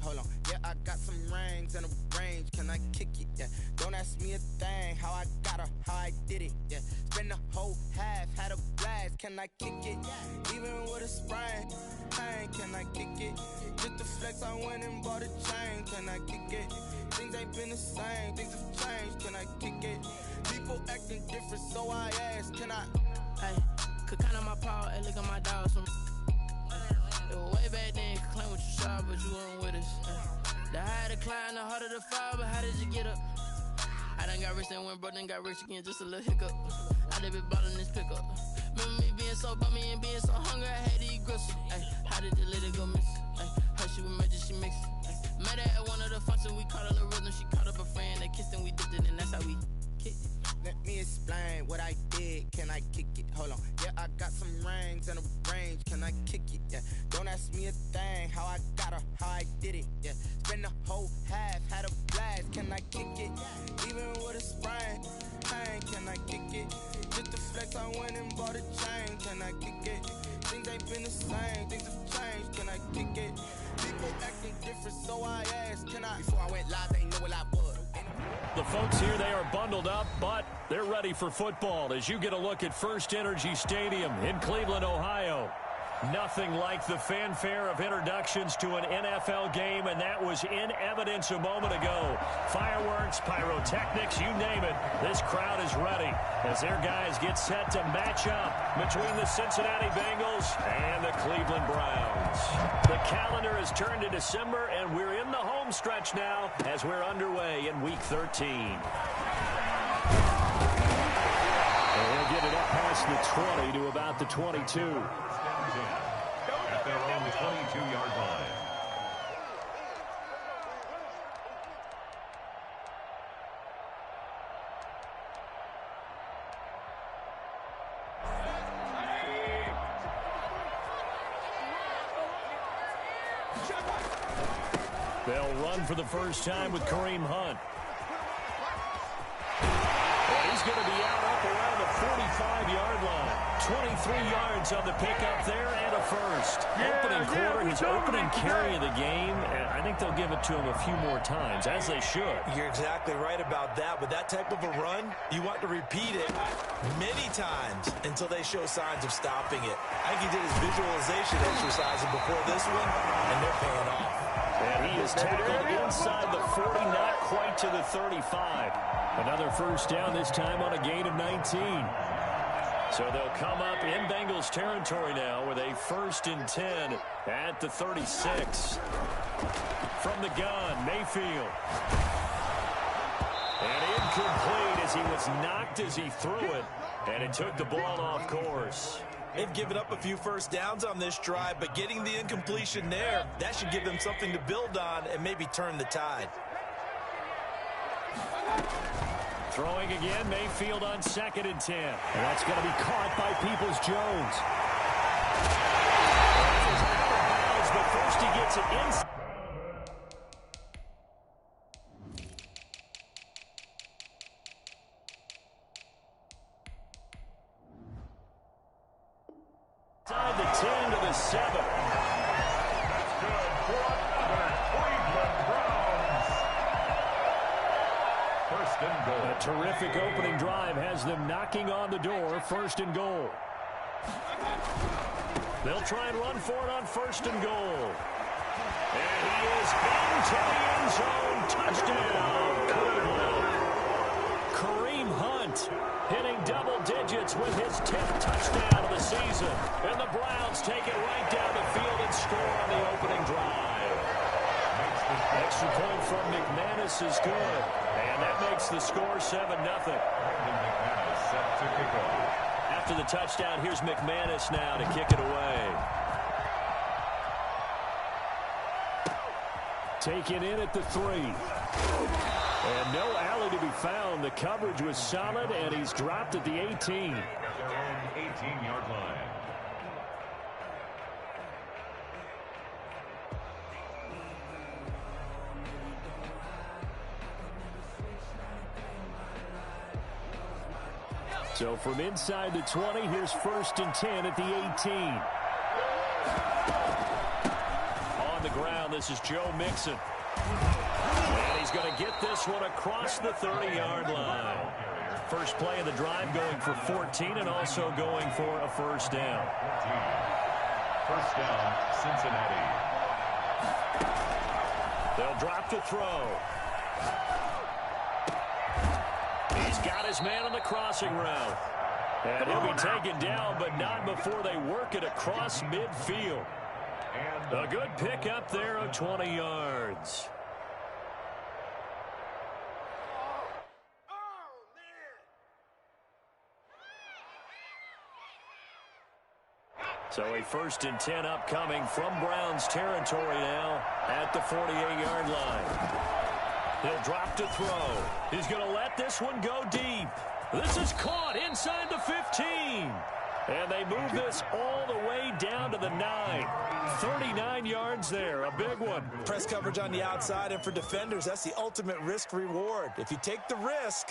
Hold on, yeah, I got some rings and a range. Can I kick it? Yeah, don't ask me a thing. How I got her, how I did it. Yeah, spend the whole half, had a blast. Can I kick it? Even with a sprain, pain. Can I kick it? Just the flex, I went and bought a chain. Can I kick it? Things ain't been the same, things have changed. Can I kick it? People acting different, so I ask, can I? Hey, could count on my power, and look at my dogs from. It was way back then, could claim what you saw, but you weren't with us. The higher the climb, the harder the fall, but how did you get up? I done got rich and went broke, then got rich again, just a little hiccup. I done been bottling this pickup. Remember me being so bummy and being so hungry, I had to eat gristle. Ay, how did the lady go miss? Ay, her she was major, she mixed. Met her at one of the functions, we caught a little rhythm, she caught up a friend, they kissed and we dipped it, and that's how we kicked it. Let me explain what I did. Can I kick it? Hold on. Yeah, I got some rings and a range. Can I kick it? Yeah. Don't ask me a thing. How I got her, how I did it. Yeah. Spend the whole half, had a blast. Can I kick it? Even with a sprain, pain. Can I kick it? Just the flex, I went and bought a chain. Can I kick it? Things ain't been the same. Things have changed. Can I kick it? People acting different, so I asked, can I? Before I went live, they know what I was. The folks here, they are bundled up, but they're ready for football as you get a look at First Energy Stadium in Cleveland, Ohio. Nothing like the fanfare of introductions to an NFL game, and that was in evidence a moment ago. Fireworks, pyrotechnics, you name it. This crowd is ready as their guys get set to match up between the Cincinnati Bengals and the Cleveland Browns. The calendar has turned to December, and we're in the home stretch now as we're underway in Week 13. And they'll get it up past the 20 to about the 22. At their own 22-yard line. They'll run for the first time with Kareem Hunt. And he's going to be out up around the 45-yard line. 23 yards on the pickup there and a first. Opening quarter, his opening carry of the game, and I think they'll give it to him a few more times, as they should. You're exactly right about that. With that type of a run, you want to repeat it many times until they show signs of stopping it. I think he did his visualization exercise before this one, and they're paying off. And he is tackled inside the 40, not quite to the 35. Another first down, this time on a gain of 19. So they'll come up in Bengals territory now with a 1st and 10 at the 36. From the gun, Mayfield. And incomplete as he was knocked as he threw it. And it took the ball off course. They've given up a few first downs on this drive, but getting the incompletion there, that should give them something to build on and maybe turn the tide. Throwing again, Mayfield on 2nd and 10. And that's going to be caught by Peoples-Jones. He's out of bounds, but first he gets it inside. Inside the 10 to the 7. That's good for another Cleveland Browns. 1st and goal. A terrific opening drive has them knocking on the door. 1st and goal. They'll try and run for it on 1st and goal. And he is into the end zone. Touchdown, Cleveland. Kareem Hunt hitting double digits with his 10th touchdown of the season. And the Browns take it right down the field and score on the opening drive. Extra point from McManus is good. And that makes the score 7-0. McManus set to kick off. After the touchdown, here's McManus now to kick it away. Taken in at the 3. And no alley to be found. The coverage was solid, and he's dropped at the 18. At their own 18-yard line. So from inside the 20, here's 1st and 10 at the 18. On the ground, This is Joe Mixon. And he's going to get this one across the 30-yard line. First play of the drive going for 14 and also going for a first down. First down, Cincinnati. They'll drop to throw. He's got his man on the crossing route. And he'll be taken down, but not before they work it across midfield. A good pickup there of 20 yards. So a 1st and 10 upcoming from Browns territory now at the 48-yard line. He'll drop to throw. He's going to let this one go deep. This is caught inside the 15. And they move this all the way down to the 9. 39 yards there, a big one. Press coverage on the outside, and for defenders, that's the ultimate risk-reward. If you take the risk,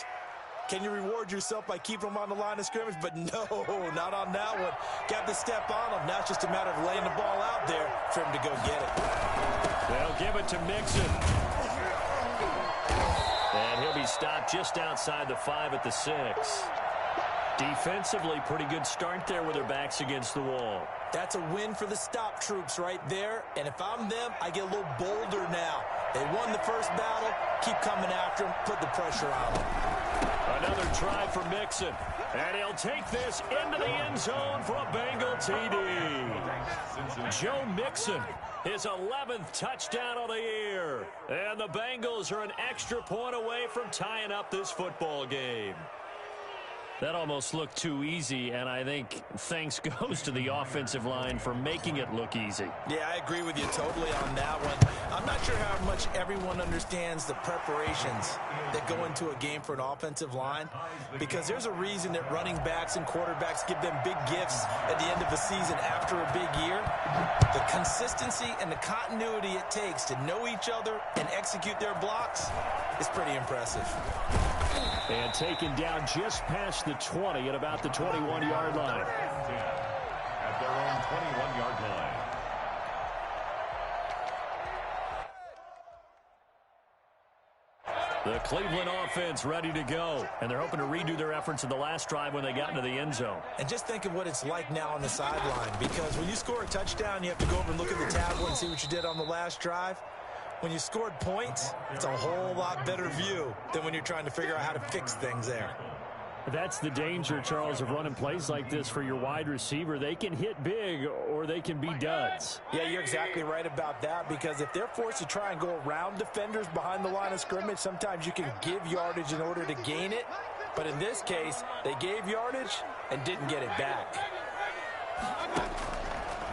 can you reward yourself by keeping them on the line of scrimmage? But no, not on that one. Got to step on them. Now it's just a matter of laying the ball out there for him to go get it. They'll give it to Mixon. And he'll be stopped just outside the 5 at the 6. Defensively, pretty good start there with their backs against the wall. That's a win for the stop troops right there. And if I'm them, I get a little bolder now. They won the first battle. Keep coming after them. Put the pressure on them. Another try for Mixon. And he'll take this into the end zone for a Bengal TD. Joe Mixon, his 11th touchdown of the year. And the Bengals are an extra point away from tying up this football game. That almost looked too easy, and I think thanks goes to the offensive line for making it look easy. Yeah, I agree with you totally on that one. I'm not sure how much everyone understands the preparations that go into a game for an offensive line, because there's a reason that running backs and quarterbacks give them big gifts at the end of the season after a big year. The consistency and the continuity it takes to know each other and execute their blocks is pretty impressive. And taken down just past the 20 at about the 21-yard line. At their own 21-yard line. The Cleveland offense ready to go. And they're hoping to redo their efforts in the last drive when they got into the end zone. And just think of what it's like now on the sideline, because when you score a touchdown, you have to go over and look at the tablet and see what you did on the last drive. When you scored points, it's a whole lot better view than when you're trying to figure out how to fix things there. That's the danger, Charles, of running plays like this for your wide receiver. They can hit big or they can be duds. Yeah, you're exactly right about that, because if they're forced to try and go around defenders behind the line of scrimmage, sometimes you can give yardage in order to gain it. But in this case, they gave yardage and didn't get it back.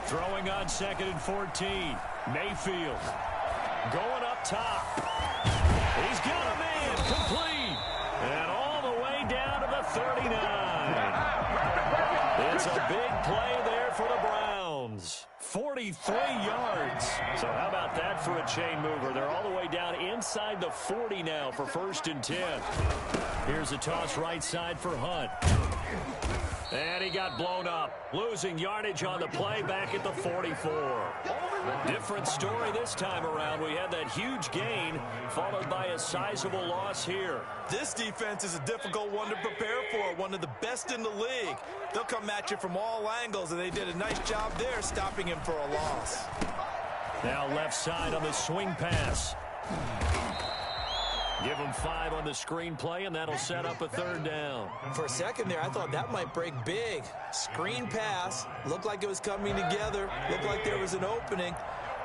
Throwing on 2nd and 14. Mayfield. Going up top. He's got a man complete. And all the way down to the 39. It's a big play there for the Browns. 43 yards. So how about that for a chain mover? They're all the way down inside the 40 now for 1st and 10. Here's a toss right side for Hunt. And he got blown up, losing yardage on the play back at the 44. Different story this time around. We had that huge gain followed by a sizable loss here. This defense is a difficult one to prepare for, one of the best in the league. They'll come at you from all angles, and they did a nice job there stopping him for a loss. Now left side on the swing pass. Give them 5 on the screen play, and that'll set up a 3rd down. For a second there, I thought that might break big. Screen pass. Looked like it was coming together. Looked like there was an opening.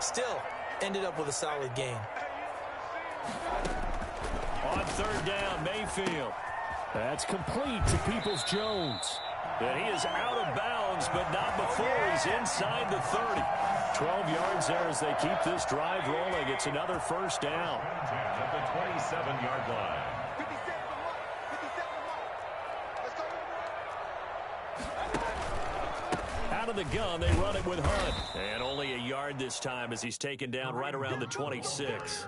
Still, ended up with a solid gain. On 3rd down, Mayfield. That's complete to Peoples-Jones. And he is out of bounds, but not before he's inside the 30. 12 yards there as they keep this drive rolling. It's another 1st down. At the 27-yard line. Out of the gun, they run it with Hunt. And only a yard this time as he's taken down right around the 26.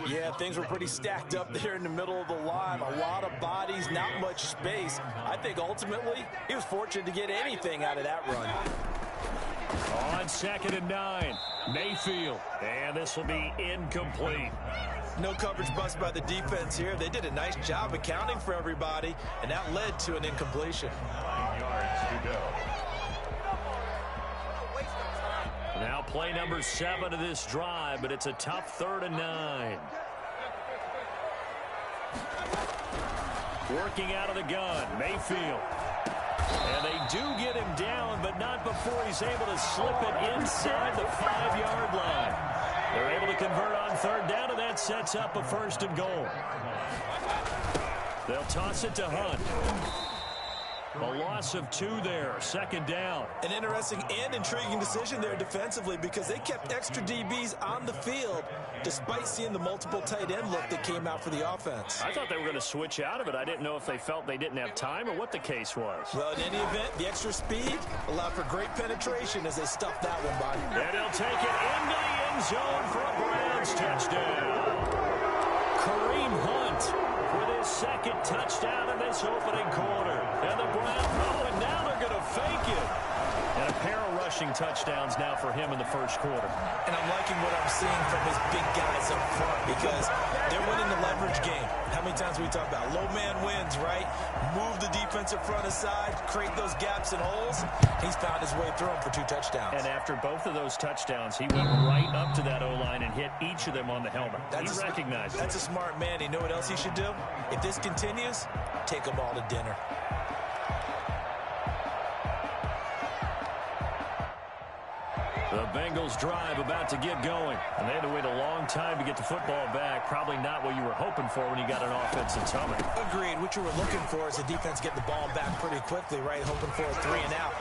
Yeah, things were pretty stacked up there in the middle of the line. A lot of bodies, not much space. I think ultimately he was fortunate to get anything out of that run. On 2nd and 9. Mayfield, and this will be incomplete. No coverage bust by the defense here. They did a nice job accounting for everybody, and that led to an incompletion. 9 yards to go. Now play number 7 of this drive, but it's a tough 3rd and 9. Working out of the gun, Mayfield. And they do get him down, but not before he's able to slip it inside the 5-yard line. They're able to convert on 3rd down, and that sets up a 1st and goal. They'll toss it to Hunt. A loss of 2 there, 2nd down. An interesting and intriguing decision there defensively because they kept extra DBs on the field despite seeing the multiple tight end look that came out for the offense. I thought they were going to switch out of it. I didn't know if they felt they didn't have time or what the case was. Well, in any event, the extra speed allowed for great penetration as they stuffed that one by. And he'll take it into the end zone for a Browns touchdown. Kareem Hunt with his 2nd touchdown in this opening quarter. And the Browns, and now they're going to fake it. And a pair of rushing touchdowns now for him in the 1st quarter. And I'm liking what I'm seeing from his big guys up front because they're winning the leverage game. How many times we talk about low man wins, right? Move the defensive front aside, create those gaps and holes. He's found his way through them for 2 touchdowns. And after both of those touchdowns, he went right up to that O-line and hit each of them on the helmet. He recognized it. That's a smart man. You know what else he should do? If this continues, take them all to dinner. The Bengals drive about to get going. And they had to wait a long time to get the football back. Probably not what you were hoping for when you got an offensive summit. Agreed. What you were looking for is the defense getting the ball back pretty quickly, right? Hoping for a 3 and out.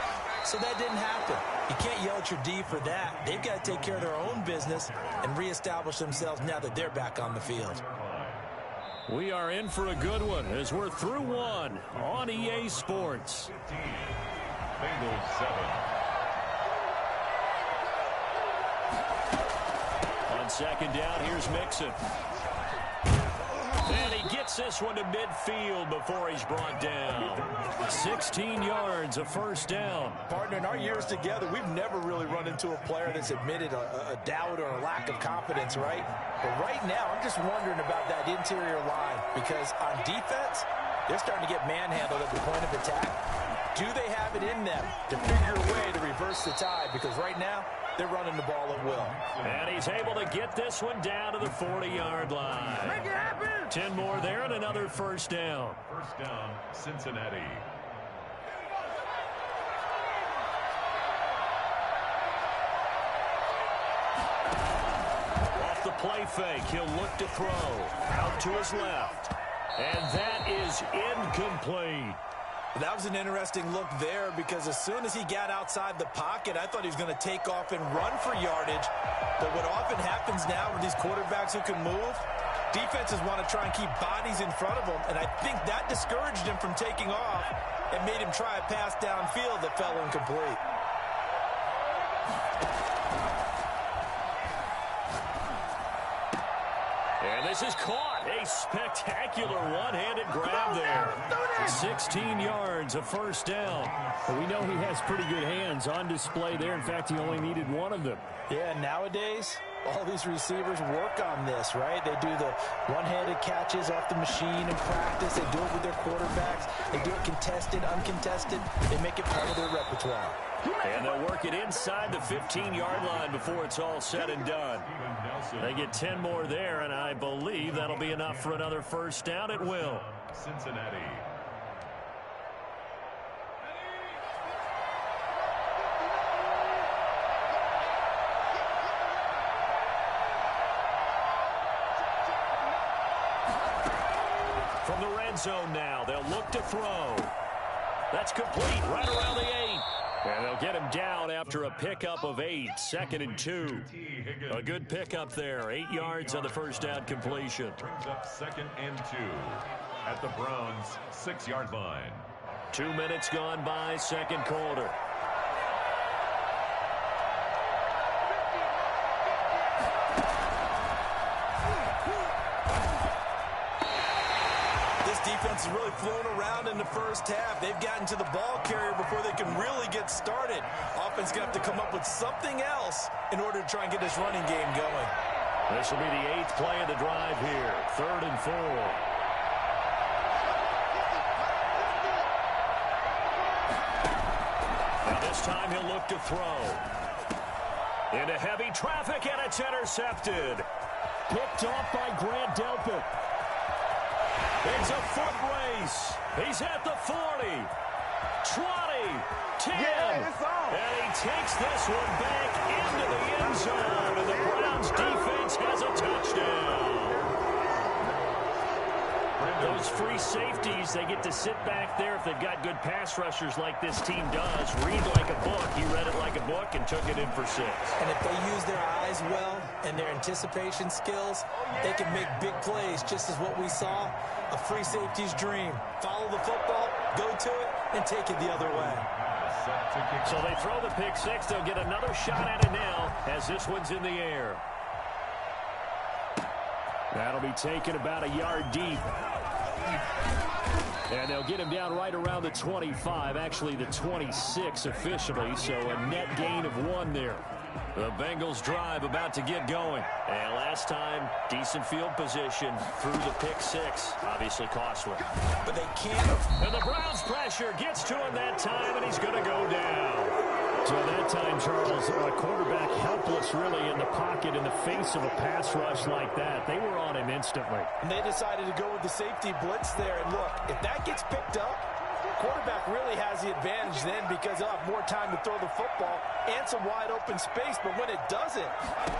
So that didn't happen. You can't yell at your D for that. They've got to take care of their own business and reestablish themselves now that they're back on the field. We are in for a good one as we're through 1 on EA Sports. 15. Bengals 7. On 2nd down, here's Mixon. And he gets this one to midfield before he's brought down. 16 yards, a 1st down. Partner, in our years together, we've never really run into a player that's admitted a doubt or a lack of confidence, right? But right now, I'm just wondering about that interior line because on defense, they're starting to get manhandled at the point of attack. Do they have it in them to figure a way to reverse the tide? Because right now, they're running the ball at will. And he's able to get this one down to the 40-yard line. Make it happen! 10 more there and another 1st down. 1st down, Cincinnati. Off the play fake, he'll look to throw. Out to his left. And that is incomplete. That was an interesting look there because as soon as he got outside the pocket, I thought he was going to take off and run for yardage. But what often happens now with these quarterbacks who can move, defenses want to try and keep bodies in front of them, and I think that discouraged him from taking off and made him try a pass downfield that fell incomplete. And this is caught. A spectacular one-handed grab there. 16 yards, a 1st down. Well, we know he has pretty good hands on display there. In fact, he only needed 1 of them. Yeah, nowadays, all these receivers work on this, right? They do the one-handed catches off the machine in practice. They do it with their quarterbacks. They do it contested, uncontested. They make it part of their repertoire. And they'll work it inside the 15-yard line before it's all said and done. They get 10 more there, and I believe that'll be enough for another 1st down. It will. Cincinnati. From the red zone now, they'll look to throw. That's complete right around the 8. And they'll get him down after a pickup of 8, 2nd and 2. A good pickup there, 8 yards on the 1st down completion. Brings up 2nd and 2 at the Browns' 6-yard line. 2 minutes gone by, 2nd quarter. This defense has really flown around in the first half. They've gotten to the ball carrier before they can really get started. Offense going to have to come up with something else in order to try and get this running game going. This will be the 8th play of the drive here. 3rd and 4. Now this time he'll look to throw. Into heavy traffic, and it's intercepted. Picked off by Grant Delpit. It's a foot race. He's at the 40, 20, 10. And he takes this one back into the end zone. And the Browns defense has a touchdown. Those free safeties, they get to sit back there if they've got good pass rushers like this team does. Read like a book. He read it like a book and took it in for 6. And if they use their eyes well and their anticipation skills, they can make big plays, just as what we saw. A free safety's dream. Follow the football, go to it, and take it the other way. So they throw the pick 6. They'll get another shot at it now as this one's in the air. That'll be taken about a yard deep. And they'll get him down right around the 25, actually the 26 officially, so a net gain of 1 there. The Bengals drive about to get going. And last time, decent field position through the pick 6. Obviously costly. But they can't. And the Browns pressure gets to him that time, and he's going to go down. So that time, Charles, a quarterback helpless really in the pocket in the face of a pass rush like that. They were on him instantly. And they decided to go with the safety blitz there. And look, if that gets picked up, quarterback really has the advantage then because he'll have more time to throw the football and some wide open space. But when it doesn't,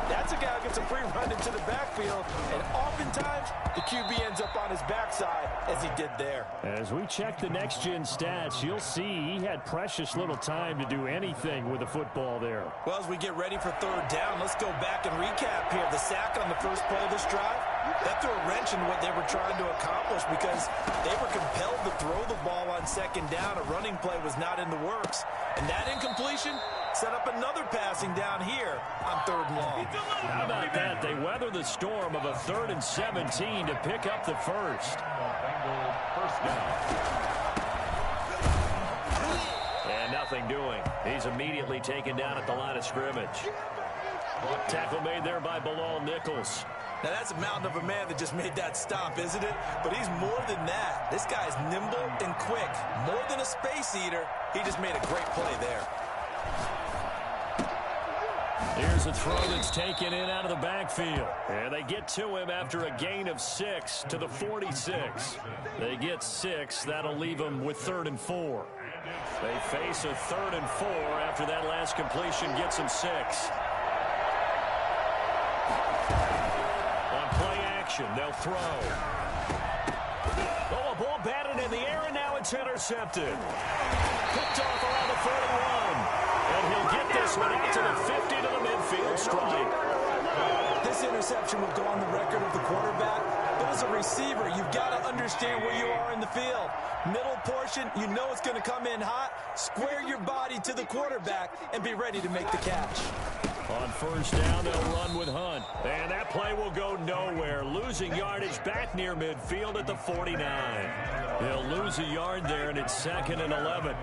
that's a guy who gets a free run into the backfield. And oftentimes, the QB ends up on his backside as he did there. As we check the next-gen stats, you'll see he had precious little time to do anything with the football there. Well, as we get ready for 3rd down, let's go back and recap here. The sack on the first play of this drive, that threw a wrench in what they were trying to accomplish because they were compelled to throw the ball on 2nd down. A running play was not in the works. And that incompletion set up another passing down here on 3rd and long. How about that? They weather the storm of a 3rd and 17 to pick up the first. And nothing doing. He's immediately taken down at the line of scrimmage. Tackle made there by Bilal Nichols. Now, that's a mountain of a man that just made that stop, isn't it? But he's more than that. This guy's nimble and quick. More than a space eater, he just made a great play there. Here's a throw that's taken in out of the backfield. And they get to him after a gain of 6 to the 46. They get 6. That'll leave them with 3rd and 4. They face a 3rd and 4 after that last completion gets them 6. On play action, they'll throw. Oh, a ball batted in the air, and now it's intercepted. Picked off around the 41. And he'll get this one out to the 50 to the midfield stripe. This interception will go on the record of the quarterback. But as a receiver, you've got to understand where you are in the field. Middle portion, you know it's going to come in hot. Square your body to the quarterback and be ready to make the catch. On 1st down, they'll run with Hunt. And that play will go nowhere. Losing yardage back near midfield at the 49. They'll lose a yard there, and it's 2nd and 11.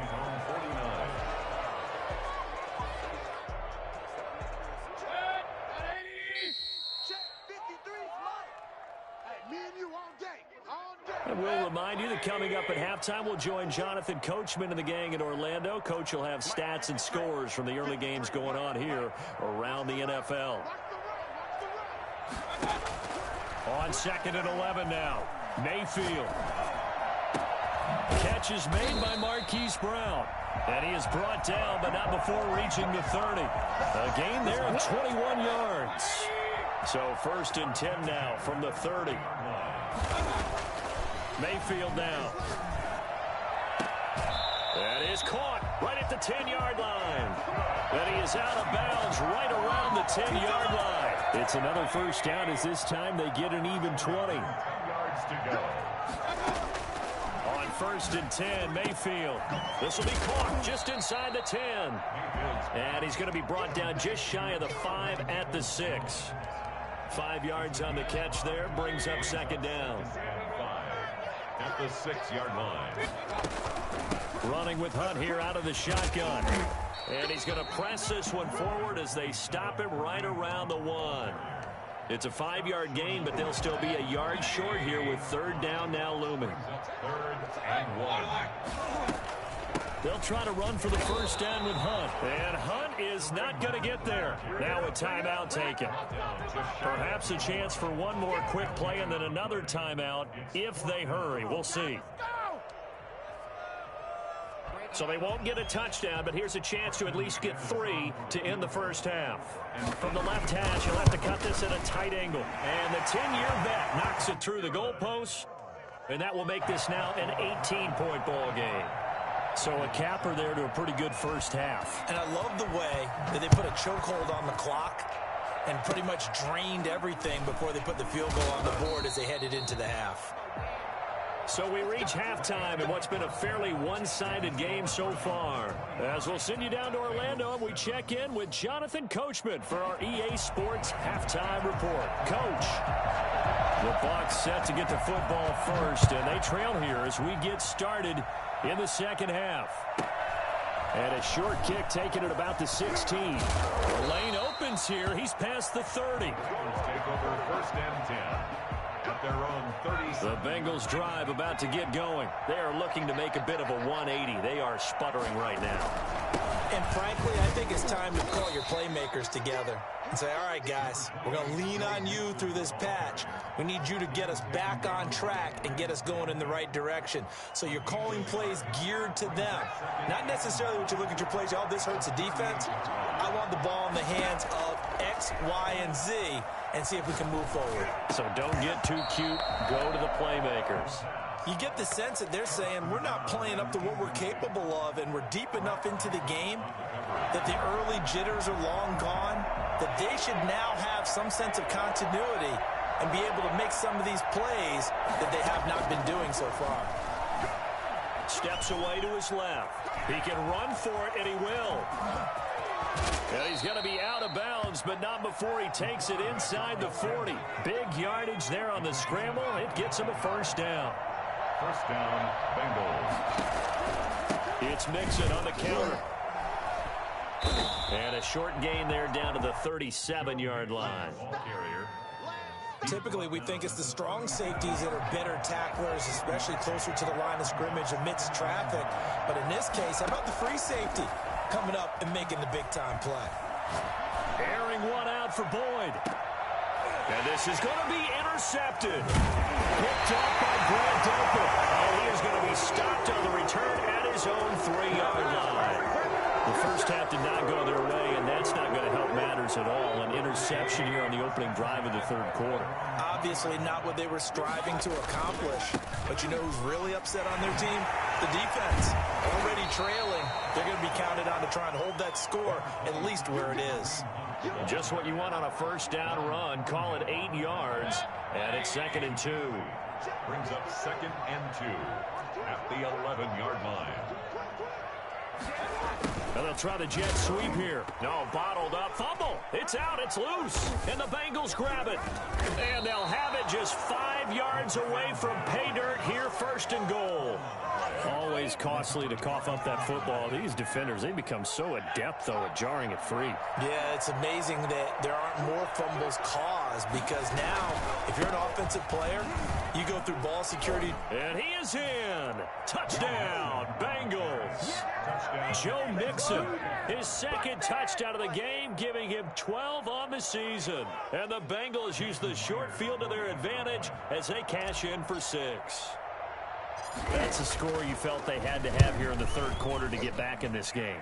And we'll remind you that coming up at halftime, we'll join Jonathan Coachman and the gang in Orlando. Coach will have stats and scores from the early games going on here around the NFL. On 2nd and 11 now. Mayfield. Catch is made by Marquise Brown. And he is brought down, but not before reaching the 30. A gain there of 21 yards. So 1st and 10 now from the 30. Mayfield now. That is caught right at the 10-yard line. And he is out of bounds right around the 10-yard line. It's another 1st down as this time they get an even 20. Yards to go. On 1st and 10, Mayfield. This will be caught just inside the 10. And he's going to be brought down just shy of the 5 at the 6. 5 yards on the catch there, brings up 2nd down. at the 6-yard line. Running with Hunt here out of the shotgun. And he's going to press this one forward as they stop him right around the 1. It's a 5-yard gain, but they'll still be a yard short here with 3rd down now looming. 3rd and 1. They'll try to run for the first down with Hunt. And Hunt is not going to get there. Now a timeout taken. Perhaps a chance for one more quick play and then another timeout if they hurry. We'll see. So they won't get a touchdown, but here's a chance to at least get 3 to end the first half. From the left hash, he'll have to cut this at a tight angle. And the 10-year vet knocks it through the goalpost. And that will make this now an 18-point ball game. So a capper there to a pretty good first half. And I love the way that they put a chokehold on the clock and pretty much drained everything before they put the field goal on the board as they headed into the half. So we reach halftime in what's been a fairly one-sided game so far. As we'll send you down to Orlando, and we check in with Jonathan Coachman for our EA Sports Halftime Report. Coach, the Bucs set to get the football first, and they trail here as we get started in the second half. And a short kick taken at about the 16. The lane opens here. He's past the 30. Take over 1st and 10. At their own 30. The Bengals drive about to get going. They are looking to make a bit of a 180. They are sputtering right now. And frankly, I think it's time to call your playmakers together and say, all right, guys, we're going to lean on you through this patch. We need you to get us back on track and get us going in the right direction. So you're calling plays geared to them. Not necessarily what you look at your plays, oh, this hurts the defense. I want the ball in the hands of X, Y, and Z and see if we can move forward. So don't get too cute. Go to the playmakers. You get the sense that they're saying we're not playing up to what we're capable of, and we're deep enough into the game that the early jitters are long gone, that they should now have some sense of continuity and be able to make some of these plays that they have not been doing so far. Steps away to his left. He can run for it, and he will. And he's going to be out of bounds, but not before he takes it inside the 40. Big yardage there on the scramble. It gets him a first down. First down, Bengals. It's Mixon on the counter. And a short gain there down to the 37-yard line. Typically, we think it's the strong safeties that are better tacklers, especially closer to the line of scrimmage amidst traffic. But in this case, how about the free safety coming up and making the big-time play? Airing one out for Boyd. And this is going to be intercepted. Picked up by Brad Delpit. And he is going to be stopped on the return at his own 3-yard line. The first half did not go their way, and that's not going to help matters at all. An interception here on the opening drive of the third quarter. Obviously not what they were striving to accomplish. But you know who's really upset on their team? The defense. Already trailing. They're going to be counted on to try and hold that score at least where it is. Just what you want on a first down run. Call it 8 yards, and it's 2nd and 2. Brings up 2nd and 2 at the 11-yard line. And they'll try the jet sweep here. No, bottled up. Fumble. It's out. It's loose. And the Bengals grab it. And they'll have it just 5 yards away from pay dirt here, 1st and goal. Always costly to cough up that football. These defenders, they become so adept, though, at jarring it free. Yeah, it's amazing that there aren't more fumbles caused because now, if you're an offensive player, you go through ball security. And he is in. Touchdown, Bengals. Joe Mixon, his 2nd touchdown of the game, giving him 12 on the season. And the Bengals use the short field to their advantage as they cash in for 6. That's a score you felt they had to have here in the third quarter to get back in this game.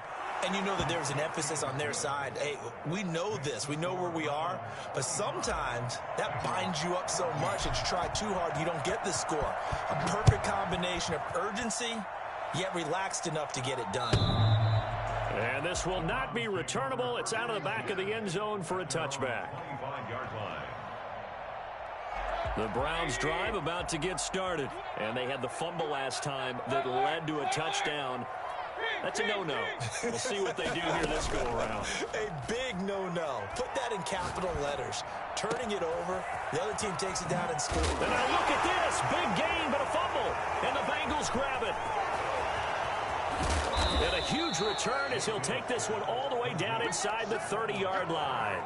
And you know that there's an emphasis on their side. Hey, we know this. We know where we are. But sometimes that binds you up so much that you try too hard, you don't get the score. A perfect combination of urgency, yet relaxed enough to get it done. And this will not be returnable. It's out of the back of the end zone for a touchback. 25-yard line. The Browns drive about to get started. And they had the fumble last time that led to a touchdown. That's a no-no. We'll see what they do here this go-around. A big no-no. Put that in capital letters. Turning it over, the other team takes it down and scores. And now look at this. Big gain, but a fumble. And the Bengals grab it. And a huge return as he'll take this one all the way down inside the 30-yard line.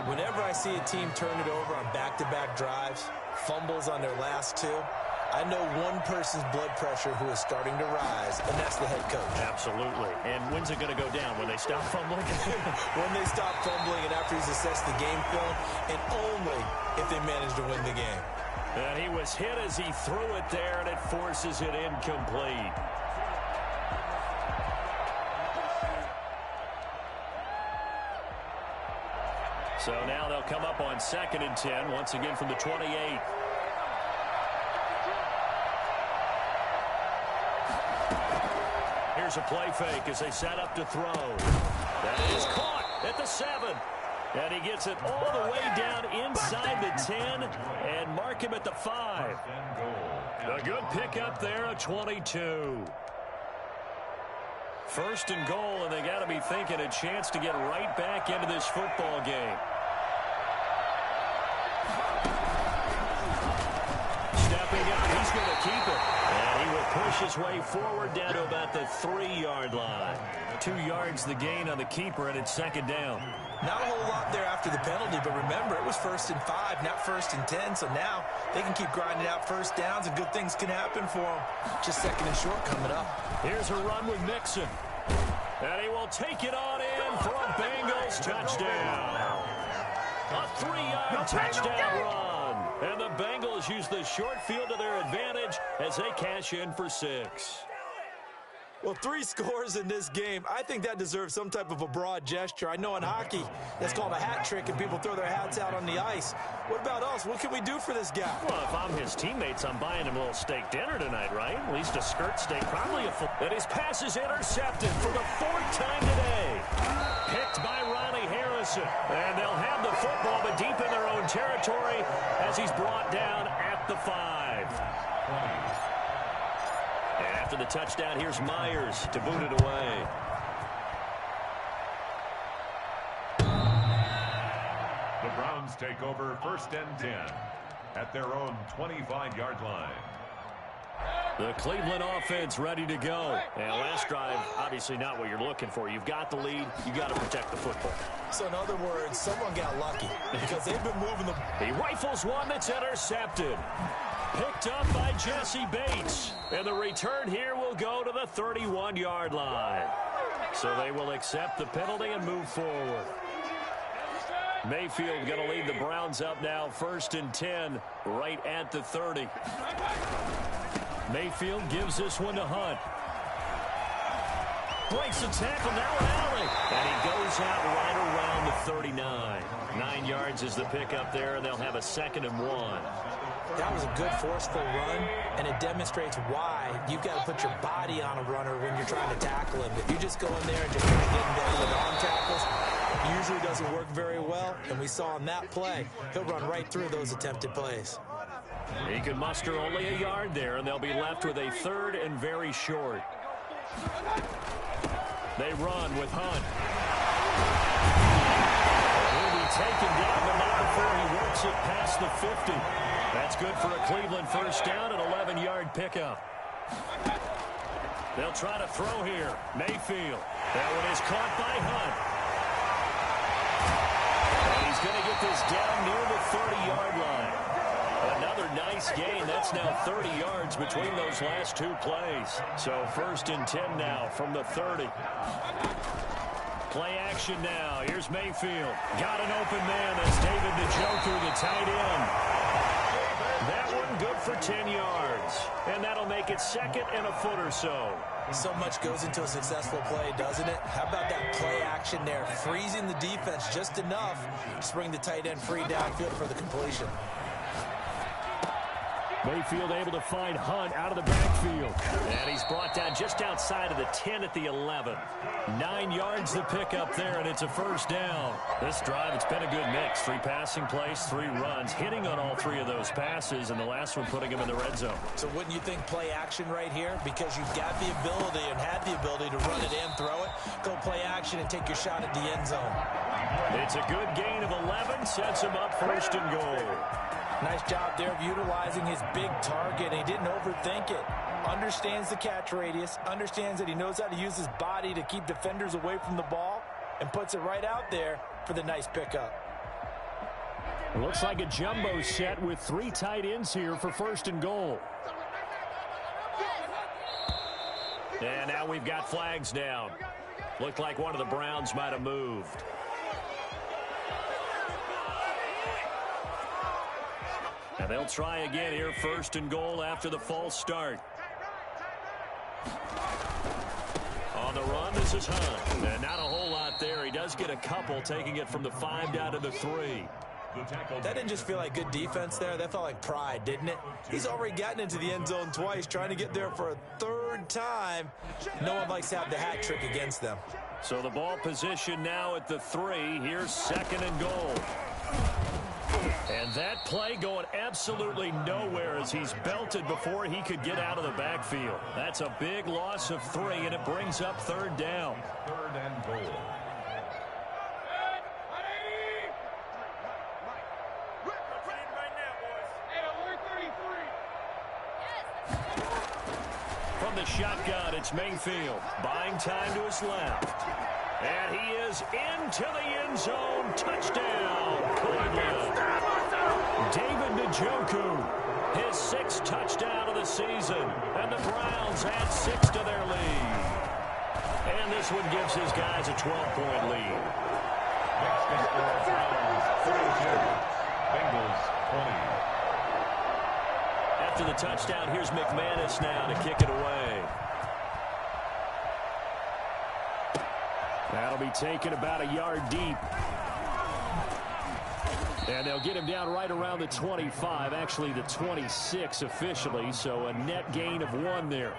Whenever I see a team turn it over on back-to-back drives, fumbles on their last two, I know one person's blood pressure who is starting to rise, and that's the head coach. Absolutely. And when's it going to go down? When they stop fumbling? When they stop fumbling and after he's assessed the game film, and only if they manage to win the game. And he was hit as he threw it there, and it forces it incomplete. So now they'll come up on 2nd and 10, once again from the 28. Here's a play fake as they set up to throw. That is caught at the 7. And he gets it all the way down inside the 10 and mark him at the 5. A good pickup there, a 22. 1st and goal, and they got to be thinking a chance to get right back into this football game. Stepping up, he's going to keep it. And he will push his way forward down to about the 3-yard line. 2 yards the gain on the keeper, and it's 2nd down. Not a whole lot there after the penalty, but remember, it was 1st and 5, not 1st and 10, so now they can keep grinding out first downs, and good things can happen for them. Just 2nd and short coming up. Here's a run with Mixon. And he will take it on in for a Bengals touchdown. A 3-yard touchdown run. And the Bengals use the short field to their advantage as they cash in for 6. Well, 3 scores in this game. I think that deserves some type of a broad gesture. I know in hockey, that's called a hat trick, and people throw their hats out on the ice. What about us? What can we do for this guy? Well, if I'm his teammates, I'm buying him a little steak dinner tonight, right? At least a skirt steak, probably a full. And his pass is intercepted for the 4th time today. Picked by Ronnie Harrison. And they'll have the football, but deep in their own territory as he's brought down at the 5. After the touchdown, here's Myers to boot it away. The Browns take over 1st and 10 at their own 25-yard line. The Cleveland offense ready to go. And last drive, obviously not what you're looking for. You've got the lead. You got to protect the football. So in other words, someone got lucky because they've been moving the... He rifles one that's intercepted. Picked up by Jesse Bates. And the return here will go to the 31-yard line. So they will accept the penalty and move forward. Mayfield going to lead the Browns up now, 1st and 10, right at the 30. Mayfield gives this one to Hunt. Breaks the tackle, now Alley. And he goes out right around the 39. 9 yards is the pickup there, and they'll have a 2nd and 1. That was a good forceful run, and it demonstrates why you've got to put your body on a runner when you're trying to tackle him. If you just go in there and just try to get in there with arm tackles, it usually doesn't work very well, and we saw on that play, he'll run right through those attempted plays. He can muster only a yard there, and they'll be left with a 3rd and very short. They run with Hunt. He'll be taken down, but not before he works it past the 50. That's good for a Cleveland 1st down, an 11-yard pickup. They'll try to throw here. Mayfield. That one is caught by Hunt. And he's going to get this down near the 30-yard line. Another nice gain. That's now 30 yards between those last 2 plays. So 1st and 10 now from the 30. Play action now. Here's Mayfield. Got an open man. That's David Njoku, the tight end. That one good for 10 yards. And that'll make it 2nd and a foot or so. So much goes into a successful play, doesn't it? How about that play action there? Freezing the defense just enough to bring the tight end free downfield for the completion. Mayfield able to find Hunt out of the backfield. And he's brought down just outside of the 10 at the 11. 9 yards to pick up there, and it's a first down. This drive, it's been a good mix. 3 passing plays, 3 runs, hitting on all 3 of those passes, and the last one putting him in the red zone. So wouldn't you think play action right here? Because you've got the ability and had the ability to run it and throw it. Go play action and take your shot at the end zone. It's a good gain of 11, sets him up first and goal. Nice job there of utilizing his big target. He didn't overthink it. Understands the catch radius, understands that he knows how to use his body to keep defenders away from the ball, and puts it right out there for the nice pickup. It looks like a jumbo set with 3 tight ends here for first and goal. And now we've got flags down. Looked like one of the Browns might have moved. And they'll try again here, first and goal after the false start. On the run, this is Hunt. And not a whole lot there. He does get a couple, taking it from the 5 down to the 3. That didn't just feel like good defense there. That felt like pride, didn't it? He's already gotten into the end zone twice, trying to get there for a 3rd time. No one likes to have the hat trick against them. So the ball position now at the 3. Here's second and goal. And that play going absolutely nowhere as he's belted before he could get out of the backfield. That's a big loss of 3, and it brings up 3rd down. 3rd and goal. From the shotgun, it's Mayfield. Buying time to his left. And he is into the end zone. Touchdown, Cleveland. David Njoku, his 6th touchdown of the season. And the Browns add 6 to their lead. And this one gives his guys a 12-point lead. Next is the Browns 32, Bengals 20. After the touchdown, here's McManus now to kick it away. That'll be taken about a yard deep. And they'll get him down right around the 25, actually the 26 officially, so a net gain of 1 there.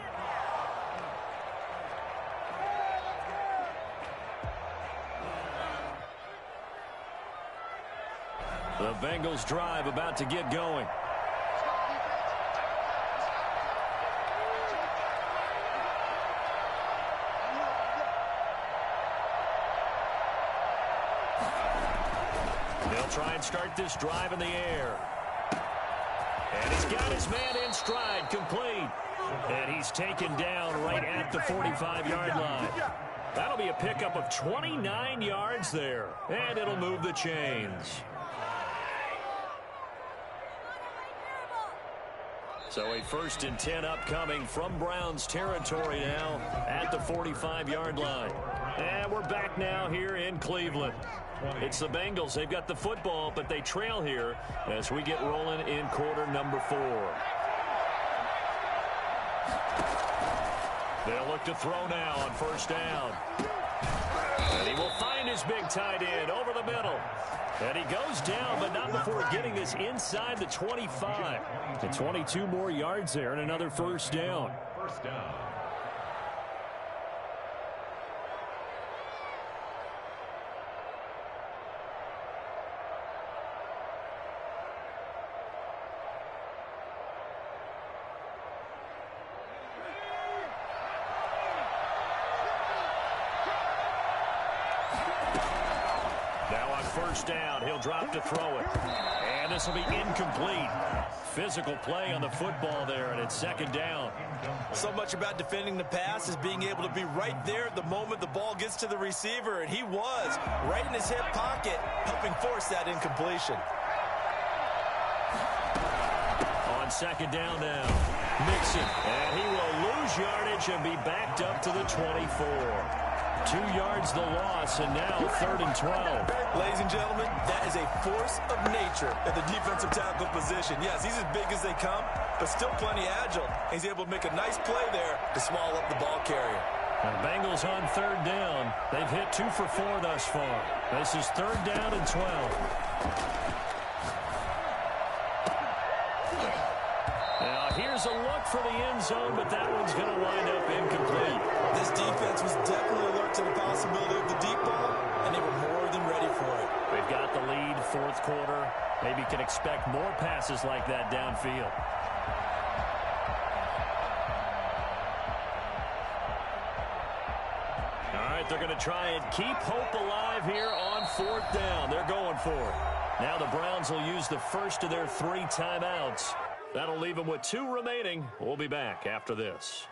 The Bengals drive about to get going. Try and start this drive in the air. And he's got his man in stride, complete. And he's taken down right at the 45-yard line. That'll be a pickup of 29 yards there. And it'll move the chains. So a 1st and 10 upcoming from Browns territory now at the 45-yard line. And we're back now here in Cleveland. It's the Bengals. They've got the football, but they trail here as we get rolling in quarter number 4. They'll look to throw now on first down. And he will find his big tight end over the middle. And he goes down, but not before getting this inside the 25. And 22 more yards there and another first down. First down. First down, he'll drop to throw it. And this will be incomplete. Physical play on the football there, and it's 2nd down. So much about defending the pass is being able to be right there at the moment the ball gets to the receiver, and he was right in his hip pocket, helping force that incompletion. On 2nd down now, Mixon, and he will lose yardage and be backed up to the 24. 2 yards the loss, and now 3rd and 12. Ladies and gentlemen, that is a force of nature at the defensive tackle position. Yes, he's as big as they come, but still plenty agile. He's able to make a nice play there to swallow up the ball carrier. The Bengals on 3rd down. They've hit 2 for 4 thus far. This is 3rd down and 12. Here's a look for the end zone, but that one's going to wind up incomplete. This defense was definitely alert to the possibility of the deep ball, and they were more than ready for it. They've got the lead, fourth quarter. Maybe can expect more passes like that downfield. All right, they're going to try and keep hope alive here on fourth down. They're going for it. Now the Browns will use the first of their 3 timeouts. That'll leave them with 2 remaining. We'll be back after this.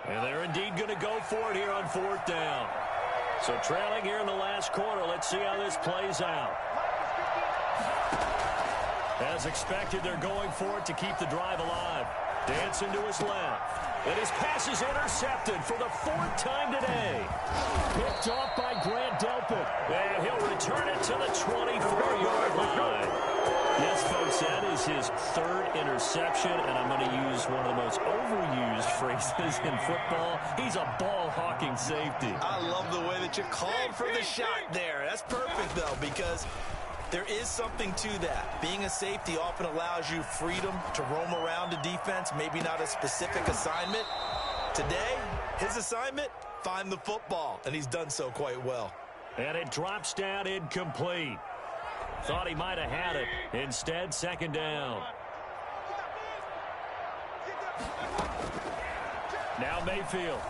And they're indeed going to go for it here on fourth down. So trailing here in the last quarter, let's see how this plays out. As expected, they're going for it to keep the drive alive. Dancing to his left. And his pass is intercepted for the 4th time today. Picked off by Grant Delpit. And he'll return it to the 24-yard line. Yes, folks, that is his 3rd interception, and I'm going to use one of the most overused phrases in football. He's a ball-hawking safety. I love the way that you called for the shot there. That's perfect, though, because there is something to that. Being a safety often allows you freedom to roam around a defense, maybe not a specific assignment. Today, his assignment, find the football, and he's done so quite well. And it drops down incomplete. Thought he might have had it. Instead, second down. Now Mayfield.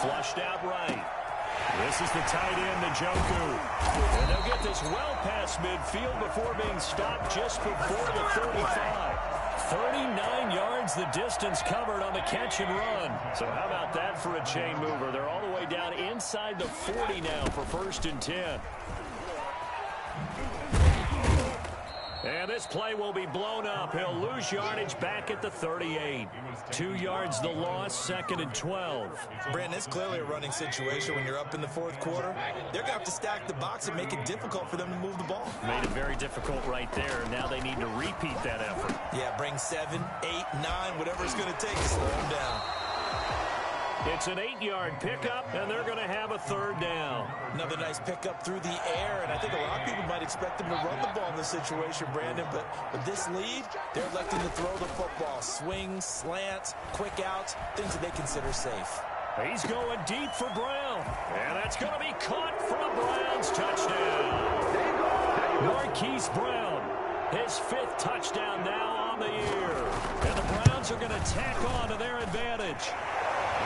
Flushed out right. This is the tight end, Njoku. And they'll get this well past midfield before being stopped just before the 35. 39 yards the distance covered on the catch and run. So how about that for a chain mover? They're all the way down inside the 40 now for 1st and 10. And this play will be blown up. He'll lose yardage back at the 38. 2 yards the loss, 2nd and 12. Brandon, it's clearly a running situation when you're up in the 4th quarter. They're going to have to stack the box and make it difficult for them to move the ball. Made it very difficult right there. Now they need to repeat that effort. Yeah, bring 7, 8, 9, whatever it's going to take to slow them down. It's an 8-yard pickup, and they're going to have a 3rd down. Another nice pickup through the air, and I think a lot of people might expect them to run the ball in this situation, Brandon, but with this lead, they're electing to throw the football. Swings, slants, quick outs, things that they consider safe. He's going deep for Brown, and that's going to be caught for a Browns touchdown. Marquise Brown, his 5th touchdown now on the year, and the Browns are going to tack on to their advantage.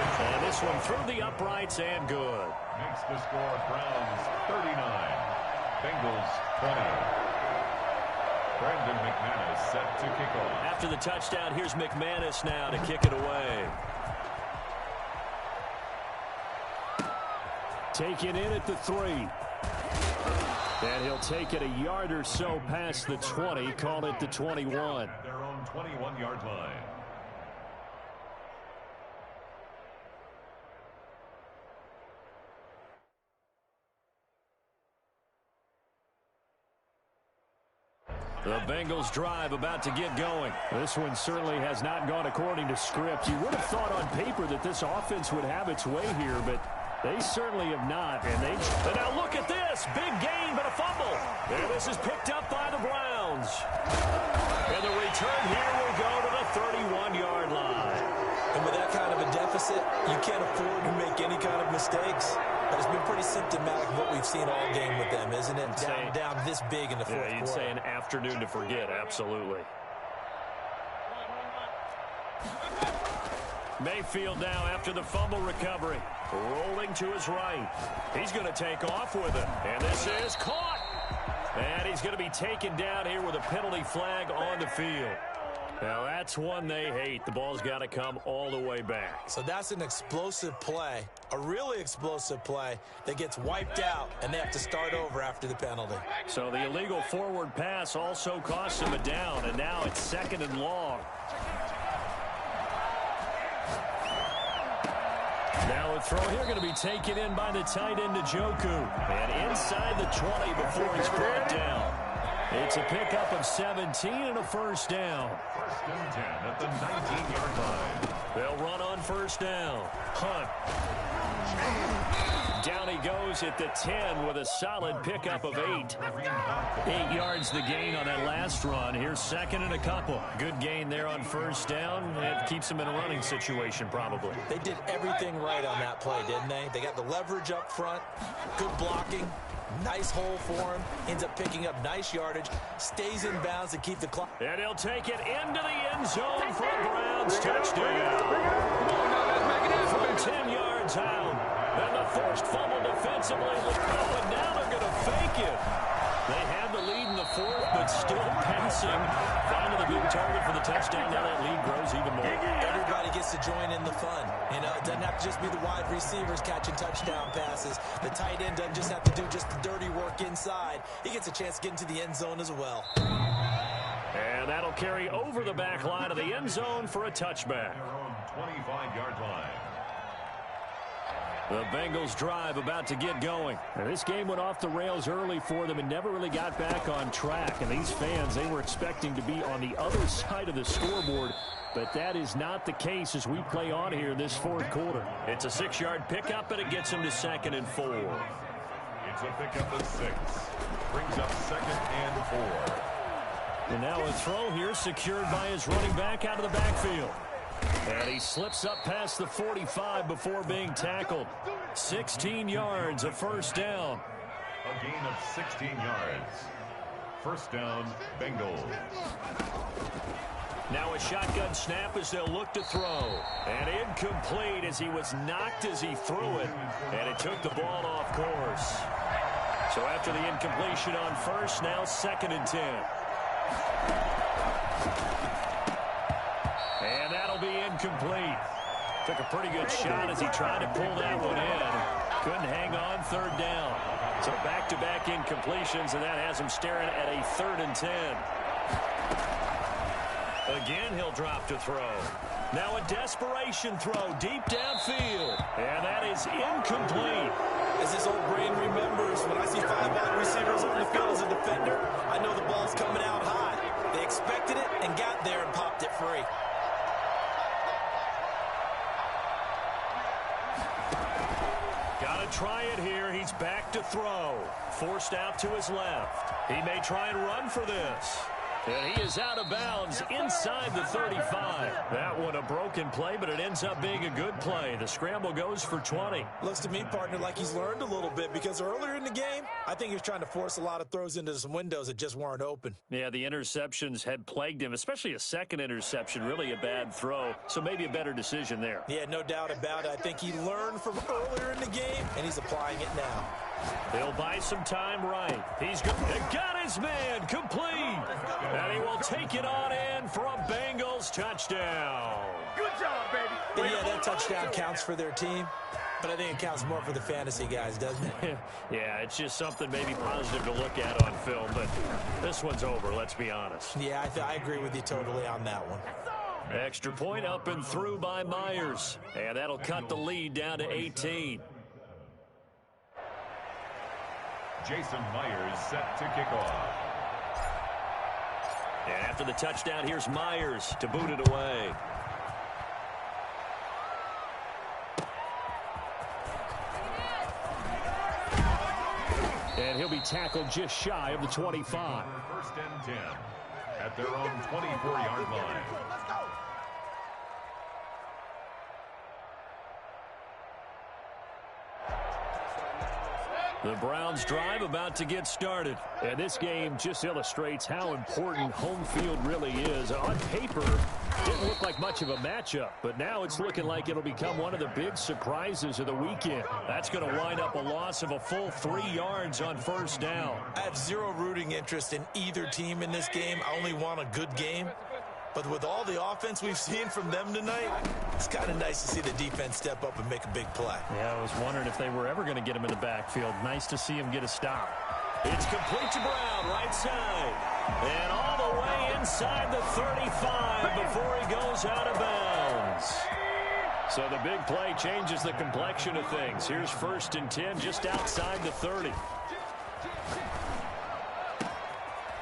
And this one through the uprights and good. Makes the score Browns 39, Bengals 20. Brandon McManus set to kick off. After the touchdown, here's McManus now to kick it away. Taken in at the 3. And he'll take it a yard or so past the 20, call it the 21. Their own 21-yard line. The Bengals drive about to get going. This one certainly has not gone according to script. You would have thought on paper that this offense would have its way here, but they certainly have not. And now look at this. Big gain, but a fumble. And this is picked up by the Browns. And the return here will go to the 31-yard line. And with that kind of a deficit, you can't afford to make any kind of mistakes. But it's been pretty symptomatic of what we've seen all game with them, isn't it? Down this big in the 4th quarter. Yeah, you'd say an afternoon to forget, absolutely. Mayfield now after the fumble recovery. Rolling to his right. He's going to take off with it. And this is caught. And he's going to be taken down here with a penalty flag on the field. Now, that's one they hate. The ball's got to come all the way back. So that's an explosive play, a really explosive play that gets wiped out, and they have to start over after the penalty. So the illegal forward pass also costs him a down, and now it's 2nd and long. Now a throw here going to be taken in by the tight end, Njoku. And inside the 20 before he's brought down. It's a pickup of 17 and a 1st down. 1st and 10 at the 19-yard line. They'll run on first down. Hunt. Down he goes at the 10 with a solid pickup of 8. 8 yards the gain on that last run. Here's second and a couple. Good gain there on first down. It keeps him in a running situation probably. They did everything right on that play, didn't they? They got the leverage up front, good blocking, nice hole for him, ends up picking up nice yardage, stays in bounds to keep the clock. And he'll take it into the end zone for a Browns touchdown. From 10 yards out. And the forced fumble defensively. And now they're going to fake it. They had the lead in the fourth, but still passing. Finding the big target for the touchdown. Now that lead grows even more. Everybody gets to join in the fun. You know, it doesn't have to just be the wide receivers catching touchdown passes. The tight end doesn't just have to do just the dirty work inside. He gets a chance to get into the end zone as well. And that'll carry over the back line of the end zone for a touchback. 25-yard line. The Bengals drive about to get going. Now, this game went off the rails early for them and never really got back on track. And these fans, they were expecting to be on the other side of the scoreboard. But that is not the case as we play on here this fourth quarter. It's a 6-yard pickup, and it gets them to 2nd and 4. It's a pickup of 6. Brings up 2nd and 4. And now a throw here secured by his running back out of the backfield. And he slips up past the 45 before being tackled. 16 yards, a first down. A gain of 16 yards. First down, Bengals. Now a shotgun snap as they'll look to throw. And incomplete as he was knocked as he threw it. And it took the ball off course. So after the incompletion on first, now 2nd and 10. And that'll be incomplete. Took a pretty good shot as he tried to pull that one in. Couldn't hang on, third down. So back-to-back incompletions, and that has him staring at a 3rd and 10. Again, he'll drop to throw. Now a desperation throw deep downfield. And that is incomplete. As his old brain remembers, when I see 5 wide receivers on the field as a defender, I know the ball's coming out high. They expected it and got there and popped it free. Gotta try it here. He's back to throw. Forced out to his left. He may try and run for this. And he is out of bounds inside the 35. That one a broken play, but it ends up being a good play. The scramble goes for 20. Looks to me, partner, like he's learned a little bit because earlier in the game, I think he was trying to force a lot of throws into some windows that just weren't open. Yeah, the interceptions had plagued him, especially a second interception, really a bad throw. So maybe a better decision there. Yeah, no doubt about it. I think he learned from earlier in the game, and he's applying it now. He'll buy some time right. He's got his man complete. And he will take it on in for a Bengals touchdown. Good job, baby. Yeah, that touchdown counts for their team, but I think it counts more for the fantasy guys, doesn't it? Yeah, it's just something maybe positive to look at on film, but this one's over, let's be honest. Yeah, I agree with you totally on that one. Extra point up and through by Myers. And that'll cut the lead down to 18. Jason Myers set to kick off. And after the touchdown, here's Myers to boot it away. And he'll be tackled just shy of the 25. First and 10 at their own 24-yard line. The Browns drive about to get started. And this game just illustrates how important home field really is. On paper, didn't look like much of a matchup, but now it's looking like it'll become one of the big surprises of the weekend. That's going to wind up a loss of a full 3 yards on first down. I have zero rooting interest in either team in this game. I only want a good game. But with all the offense we've seen from them tonight, it's kind of nice to see the defense step up and make a big play. Yeah, I was wondering if they were ever going to get him in the backfield. Nice to see him get a stop. It's complete to Brown, right side. And all the way inside the 35 before he goes out of bounds. So the big play changes the complexion of things. Here's first and 10 just outside the 30.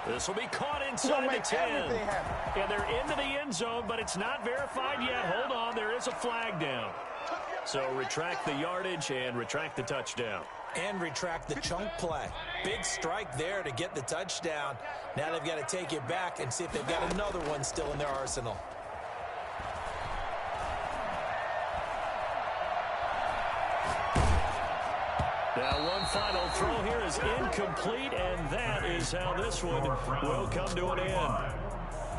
This will be caught inside the 10. And they're into the end zone, but it's not verified yet. Hold on, there there's a flag down. So retract the yardage and retract the touchdown. And retract the chunk play. Big strike there to get the touchdown. Now they've got to take it back and see if they've got another one still in their arsenal. Now one final throw here is incomplete, and that is how this one will come to an end.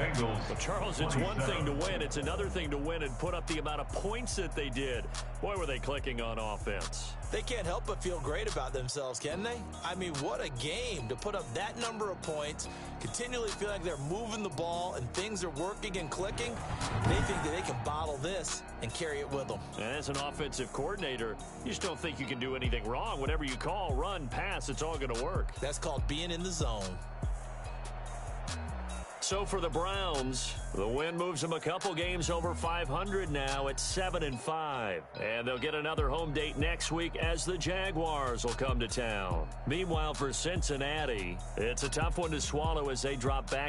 Well, Charles, it's one thing to win. It's another thing to win and put up the amount of points that they did. Boy, were they clicking on offense. They can't help but feel great about themselves, can they? I mean, what a game to put up that number of points, continually feeling like they're moving the ball and things are working and clicking. They think that they can bottle this and carry it with them. And as an offensive coordinator, you just don't think you can do anything wrong. Whatever you call, run, pass, it's all going to work. That's called being in the zone. So for the Browns, the win moves them a couple games over 500 now at 7-5. And they'll get another home date next week as the Jaguars will come to town. Meanwhile, for Cincinnati, it's a tough one to swallow as they drop back